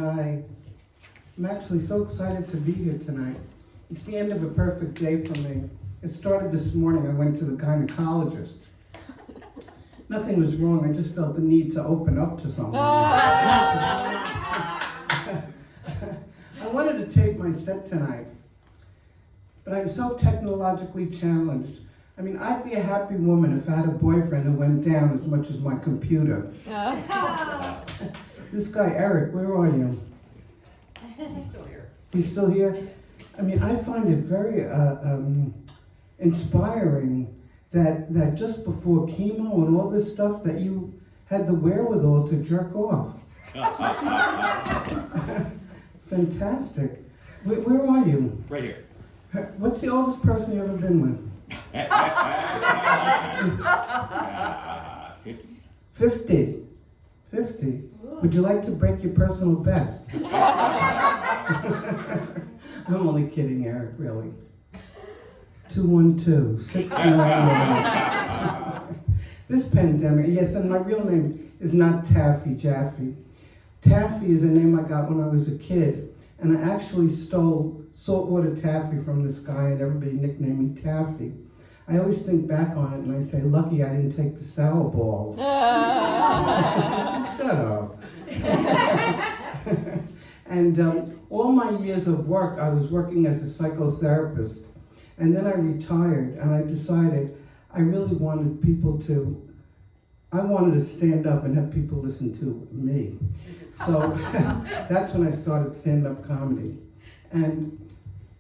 I'm actually so excited to be here tonight. It's the end of a perfect day for me. It started this morning. I went to the gynecologist. Nothing was wrong. I just felt the need to open up to someone. I wanted to tape my set tonight, but I'm so technologically challenged. I mean, I'd be a happy woman if I had a boyfriend who went down as much as my computer. This guy, Eric, where are you? He's still here. He's still here? I mean, I find it very inspiring that just before chemo and all this stuff that you had the wherewithal to jerk off. Fantastic. Where are you? Right here. What's the oldest person you ever been with? 50. 50. 50. Would you like to break your personal best? I'm only kidding, Eric, really. 212-691. This pandemic, yes, and my real name is not Taffy, Jaffe. Taffy is a name I got when I was a kid, and I actually stole saltwater taffy from this guy, and everybody nicknamed me Taffy. I always think back on it and I say, lucky I didn't take the sour balls. Shut up. And all my years of work, I was working as a psychotherapist. And then I retired and I decided I really wanted I wanted to stand up and have people listen to me. So that's when I started stand-up comedy. And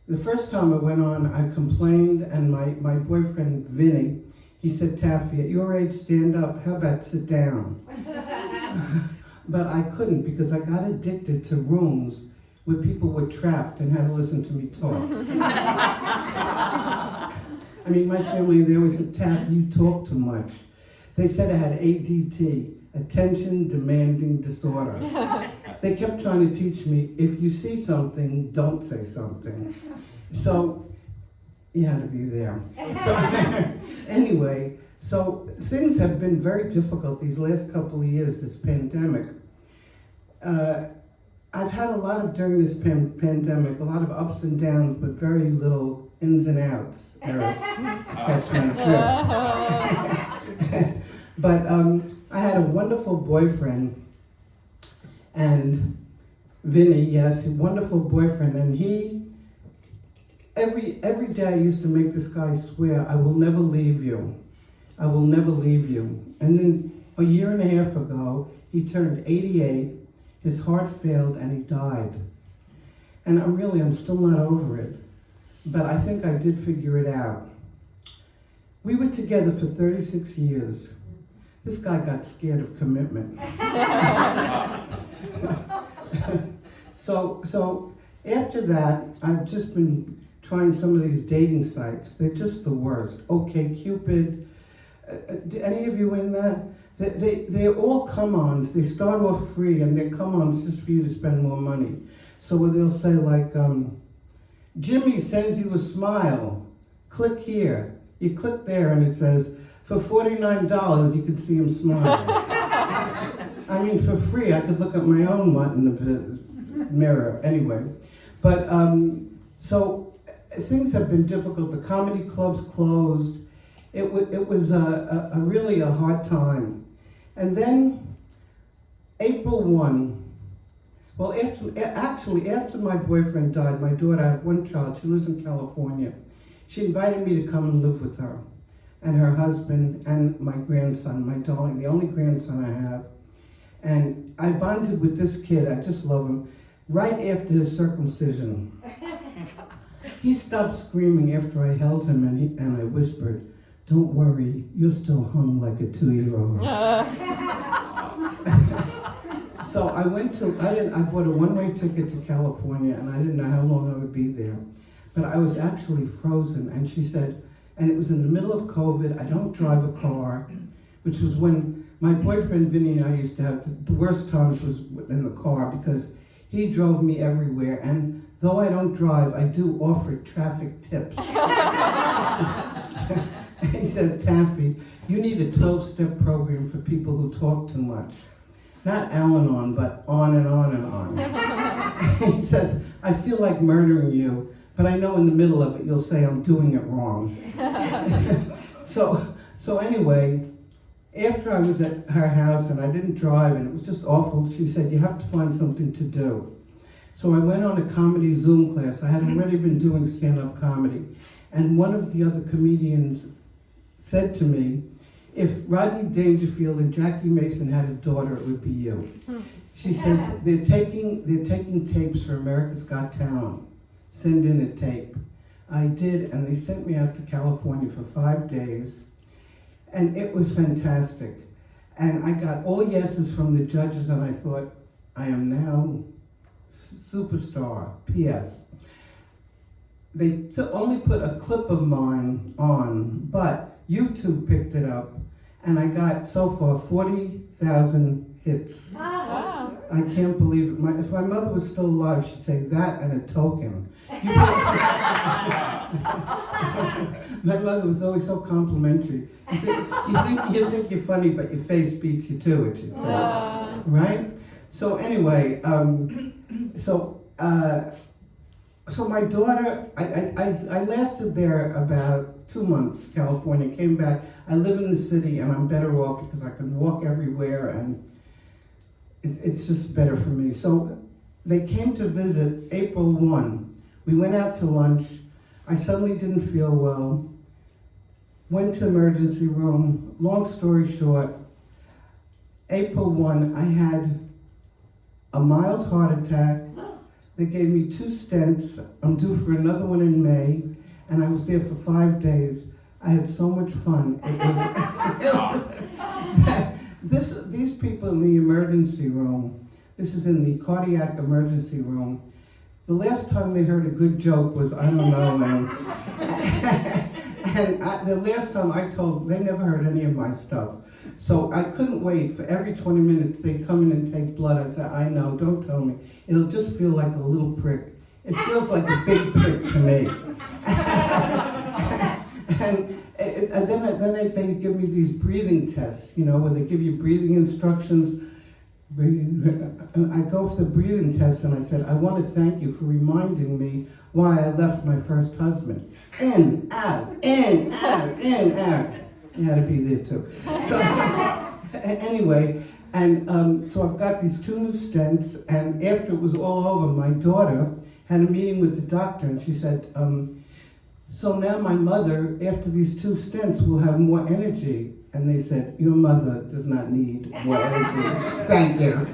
the first time I went on, I complained, and my boyfriend, Vinny, he said, Taffy, at your age, stand up, how about sit down? But I couldn't because I got addicted to rooms where people were trapped and had to listen to me talk. I mean, my family, they always said, Taffy, you talk too much. They said I had ADD, attention demanding disorder. They kept trying to teach me, if you see something, don't say something. So, you had to be there. So, anyway, so things have been very difficult these last couple of years, this pandemic. I've had a lot of, during this pandemic, a lot of ups and downs, but very little ins and outs, Eric, to catch my drift. But I had a wonderful boyfriend, and Vinny, yes, a wonderful boyfriend, and he, every day I used to make this guy swear, I will never leave you. I will never leave you. And then a year and a half ago, he turned 88, his heart failed, and he died. And I'm still not over it, but I think I did figure it out. We were together for 36 years. This guy got scared of commitment. So after that, I've just been trying some of these dating sites. They're just the worst. OkCupid. Any of you in that? They're all come-ons. They start off free, and they're come-ons just for you to spend more money. So they'll say like, Jimmy sends you a smile. Click here. You click there, and it says, for $49, you could see him smile. I mean, for free, I could look at my own butt in the mirror. Anyway, but so things have been difficult. The comedy clubs closed. It was really a hard time. And then April 1. Well, after my boyfriend died, my daughter, I had one child. She lives in California. She invited me to come and live with her, and her husband, and my grandson, my darling, the only grandson I have. And I bonded with this kid, I just love him, right after his circumcision. He stopped screaming after I held him, and I whispered, don't worry, you're still hung like a 2-year-old. So I bought a one-way ticket to California, and I didn't know how long I would be there. But I was actually frozen, and she said, and it was in the middle of COVID, I don't drive a car, which was when my boyfriend Vinny and I used to have the worst times was in the car because he drove me everywhere, and though I don't drive, I do offer traffic tips. He said, Taffy, you need a 12-step program for people who talk too much. not Al-Anon, but on and on and on. He says, I feel like murdering you, but I know in the middle of it you'll say I'm doing it wrong. So anyway, after I was at her house and I didn't drive and it was just awful, she said, you have to find something to do. So I went on a comedy Zoom class. I had already been doing stand-up comedy. And one of the other comedians said to me, if Rodney Dangerfield and Jackie Mason had a daughter, it would be you. She said, they're taking tapes for America's Got Talent. Send in a tape. I did, and they sent me out to California for 5 days. And it was fantastic. And I got all yeses from the judges, and I thought, I am now superstar. P.S. They only put a clip of mine on, but YouTube picked it up, and I got, so far, 40,000 hits. Wow. I can't believe it. If my mother was still alive, she'd say that and a token. My mother was always so complimentary. You think you're funny, but your face beats you to it, she'd say. Right? So anyway, so my daughter, I lasted there about 2 months, California, came back. I live in the city and I'm better off because I can walk everywhere and it's just better for me. So they came to visit April 1. We went out to lunch. I suddenly didn't feel well. Went to emergency room. Long story short, April 1, I had a mild heart attack. They gave me 2 stents. I'm due for another one in May, and I was there for 5 days. I had so much fun. It was these people in the emergency room, this is in the cardiac emergency room. The last time they heard a good joke was, I don't know, man. And the last time I told, they never heard any of my stuff. So I couldn't wait. For every 20 minutes, they'd come in and take blood. I'd say, I know, don't tell me. It'll just feel like a little prick. It feels like a big prick to me. And then they give me these breathing tests, you know, where they give you breathing instructions. And I go for the breathing test and I said, I want to thank you for reminding me why I left my first husband. In, out, in, out, in, out. You had to be there too. So anyway, and so I've got these 2 new stents, and after it was all over, my daughter had a meeting with the doctor and she said, so now my mother, after these 2 stents, will have more energy. And they said, your mother does not need more energy. Thank you.